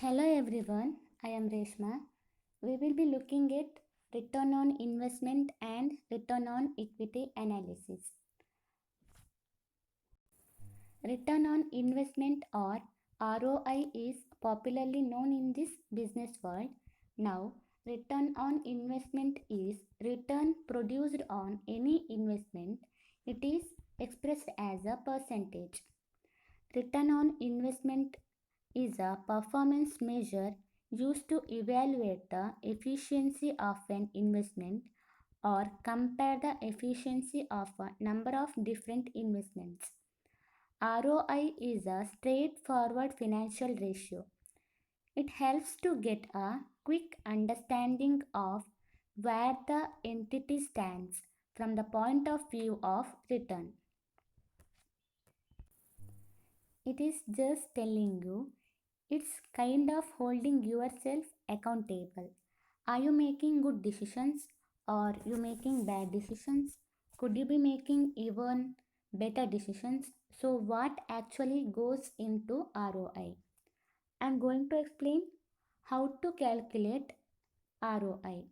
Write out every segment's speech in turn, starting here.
Hello everyone, I am Reshma. We will be looking at return on investment and return on equity analysis. Return on investment or ROI is popularly known in this business world. Now, return on investment is return produced on any investment. It is expressed as a percentage. Return on investment is a performance measure used to evaluate the efficiency of an investment or compare the efficiency of a number of different investments. ROI is a straightforward financial ratio. It helps to get a quick understanding of where the entity stands from the point of view of return. It is just telling you, it's kind of holding yourself accountable. Are you making good decisions or you making bad decisions? Could you be making even better decisions? So what actually goes into ROI? I'm going to explain how to calculate ROI.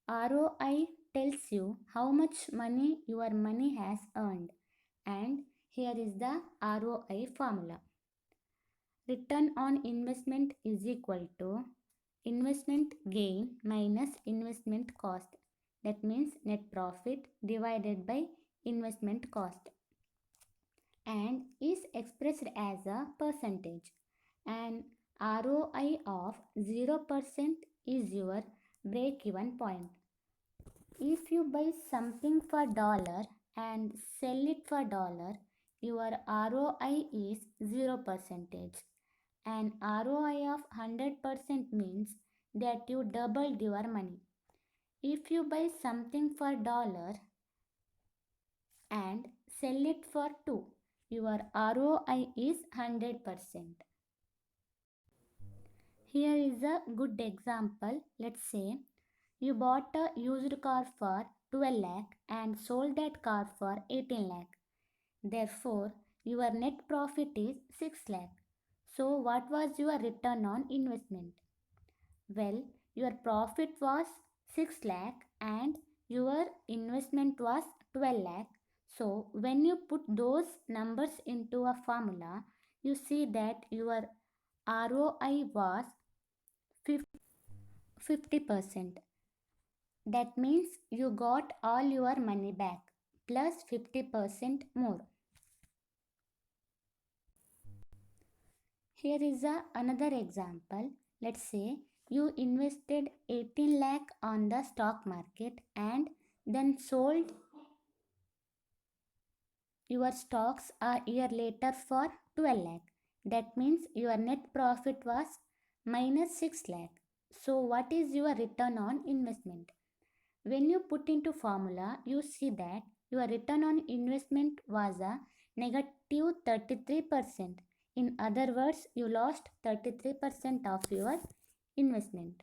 ROI tells you how much money your money has earned, and here is the ROI formula. Return on investment is equal to investment gain minus investment cost. That means net profit divided by investment cost, and is expressed as a percentage. And ROI of 0% is your break even point. If you buy something for dollar and sell it for dollar, your ROI is 0 percentage. An ROI of 100% means that you doubled your money. If you buy something for dollar and sell it for 2, your ROI is 100%. Here is a good example. Let's say you bought a used car for 12 lakh and sold that car for 18 lakh. Therefore, your net profit is 6 lakh. So, what was your return on investment? Well, your profit was 6 lakh and your investment was 12 lakh. So, when you put those numbers into a formula, you see that your ROI was 50%. That means you got all your money back plus 50% more. Here is another example. Let's say you invested 18 lakh on the stock market and then sold your stocks a year later for 12 lakh. That means your net profit was minus 6 lakh. So what is your return on investment? When you put into formula, you see that your return on investment was a negative 33%. In other words, you lost 33% of your investment.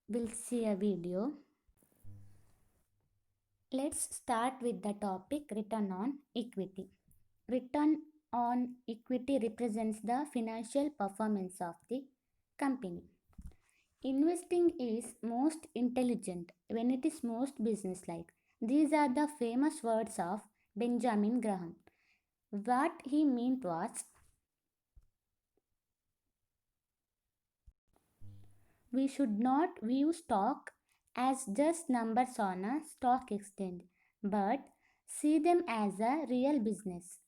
We'll see a video. Let's start with the topic return on equity. Return on equity represents the financial performance of the company. Investing is most intelligent when it is most businesslike. These are the famous words of Benjamin Graham. What he meant was, we should not view stock as just numbers on a stock exchange, but see them as a real business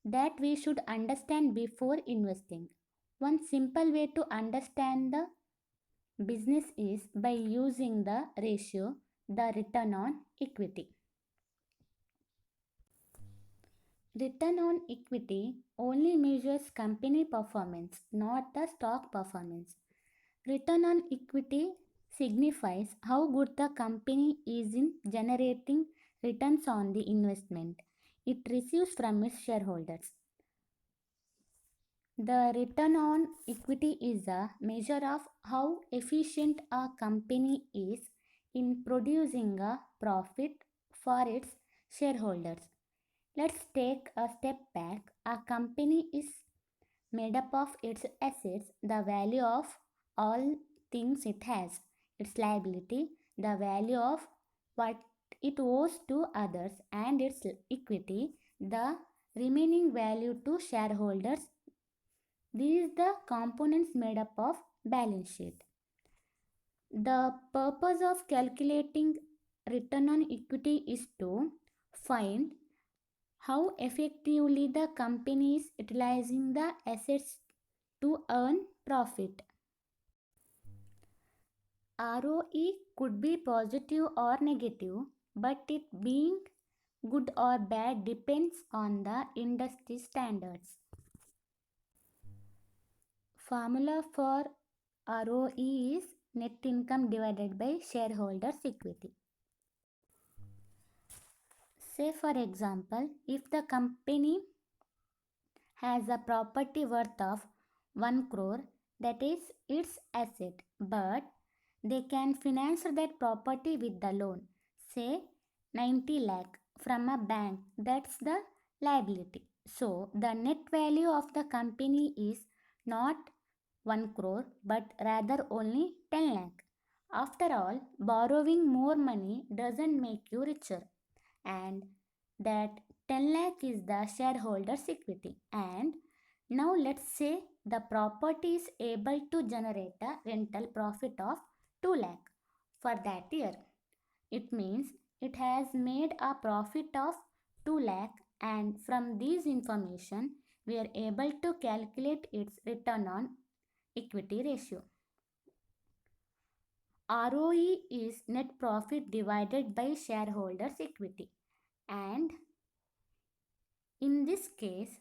that we should understand before investing. One simple way to understand the business is by using the ratio, the return on equity. Return on equity only measures company performance, not the stock performance. Return on equity signifies how good the company is in generating returns on the investment it receives from its shareholders. The return on equity is a measure of how efficient a company is in producing a profit for its shareholders. Let's take a step back. A company is made up of its assets, the value of all things it has, its liability, the value of what it owes to others, and its equity, the remaining value to shareholders. These the components made up of balance sheet. The purpose of calculating return on equity is to find how effectively the company is utilizing the assets to earn profit. ROE could be positive or negative, but it being good or bad depends on the industry standards. Formula for ROE is net income divided by shareholders equity. Say for example, if the company has a property worth of 1 crore, that is its asset, but they can finance that property with the loan, say 90 lakh from a bank, that's the liability. So the net value of the company is not 1 crore but rather only 10 lakh. After all, borrowing more money doesn't make you richer, and that 10 lakh is the shareholders equity. And now let's say the property is able to generate a rental profit of 2 lakh for that year. It means it has made a profit of 2 lakh, and from this information we are able to calculate its return on equity ratio. ROE is net profit divided by shareholders equity, and in this case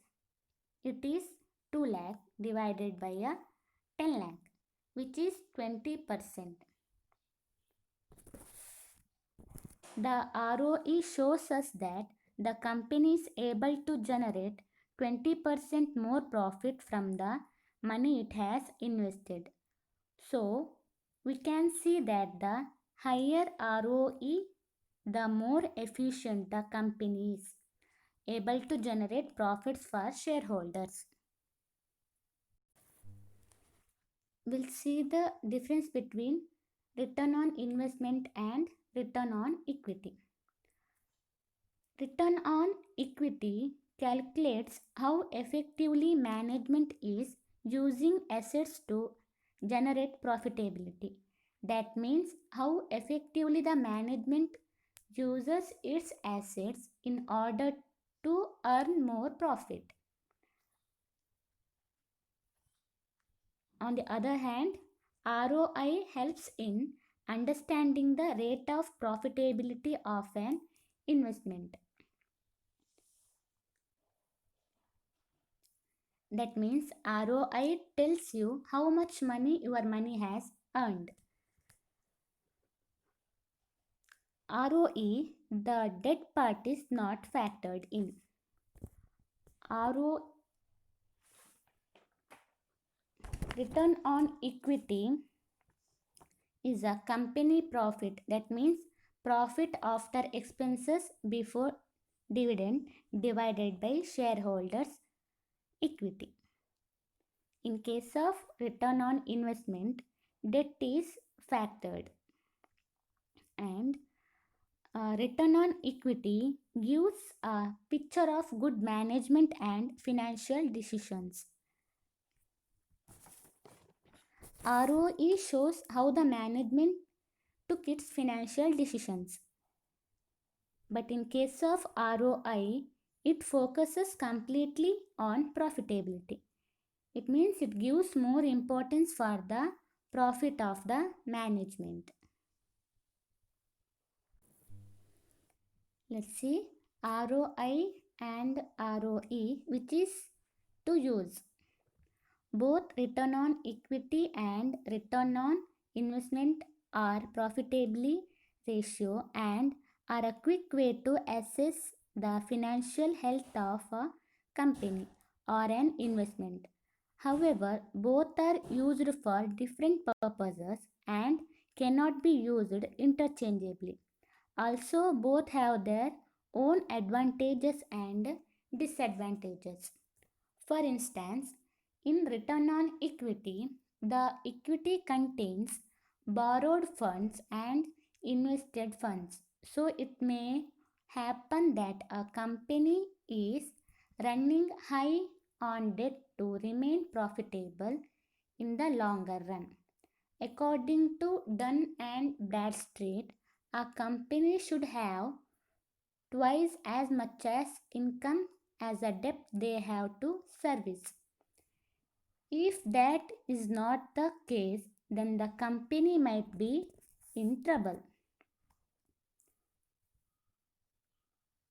it is 2 lakh divided by a 10 lakh, which is 20%. The ROE shows us that the company is able to generate 20% more profit from the money it has invested. So, we can see that the higher ROE, the more efficient the company is able to generate profits for shareholders. We'll see the difference between return on investment and return on equity. Return on equity calculates how effectively management is using assets to generate profitability. That means how effectively the management uses its assets in order to earn more profit. On the other hand, ROI helps in understanding the rate of profitability of an investment. That means ROI tells you how much money your money has earned. ROE, the debt part is not factored in. RO return on equity is a company profit. That means profit after expenses before dividend divided by shareholders equity. In case of return on investment, debt is factored, and return on equity gives a picture of good management and financial decisions. ROE shows how the management took its financial decisions. But in case of ROI, it focuses completely on profitability. It means it gives more importance for the profit of the management. Let's see ROI and ROE, which is to use. Both return on equity and return on investment are profitability ratio and are a quick way to assess the financial health of a company or an investment. However, both are used for different purposes and cannot be used interchangeably. Also, both have their own advantages and disadvantages. For instance, in return on equity, the equity contains borrowed funds and invested funds. So it may happen that a company is running high on debt to remain profitable in the longer run. According to Dun and Bradstreet, a company should have twice as much as income as a debt they have to service. If that is not the case, then the company might be in trouble.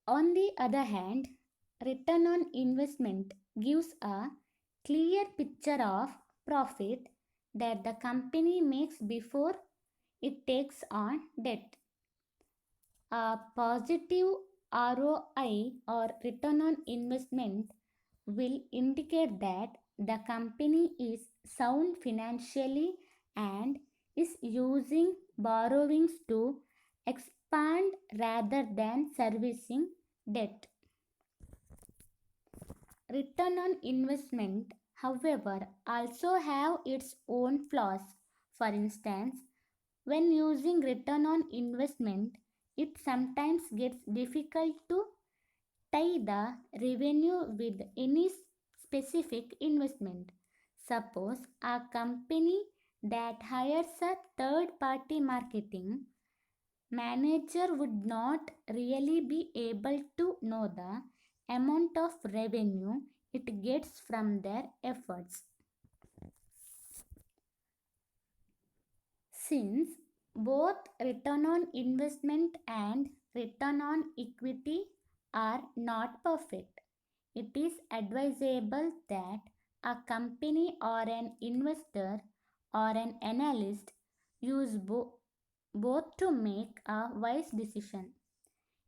On the other hand, return on investment gives a clear picture of profit that the company makes before it takes on debt. A positive ROI or return on investment will indicate that the company is sound financially and is using borrowings to expand rather than servicing debt. Return on investment, however, also have its own flaws. For instance, when using return on investment, it sometimes gets difficult to tie the revenue with any specific investment. Suppose a company that hires a third party marketing manager would not really be able to know the amount of revenue it gets from their efforts. Since both return on investment and return on equity are not perfect, it is advisable that a company or an investor or an analyst use both to make a wise decision.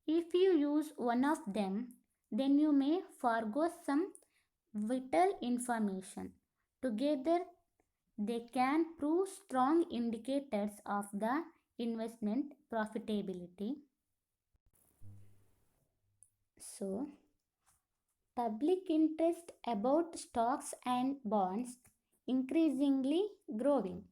If you use one of them, then you may forego some vital information. Together, they can prove strong indicators of the investment profitability. So, public interest about stocks and bonds increasingly growing.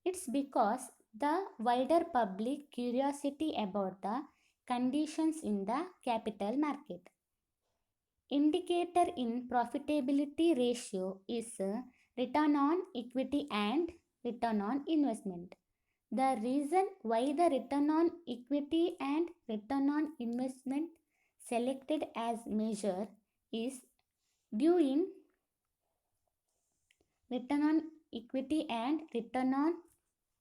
It's because the wider public curiosity about the conditions in the capital market. Indicator in profitability ratio is return on equity and return on investment. The reason why the return on equity and return on investment selected as measure is due in return on equity and return on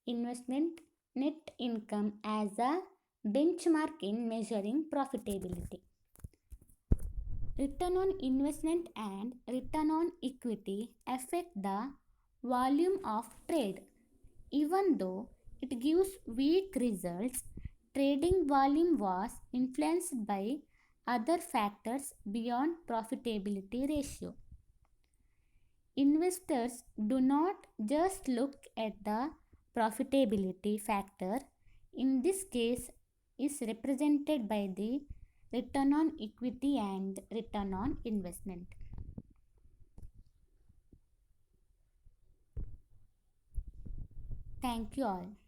investment net income as a benchmark in measuring profitability. Return on investment and return on equity affect the volume of trade. Even though it gives weak results, trading volume was influenced by other factors beyond profitability ratio. Investors do not just look at the profitability factor. In this case, is represented by the return on equity and return on investment. Thank you all.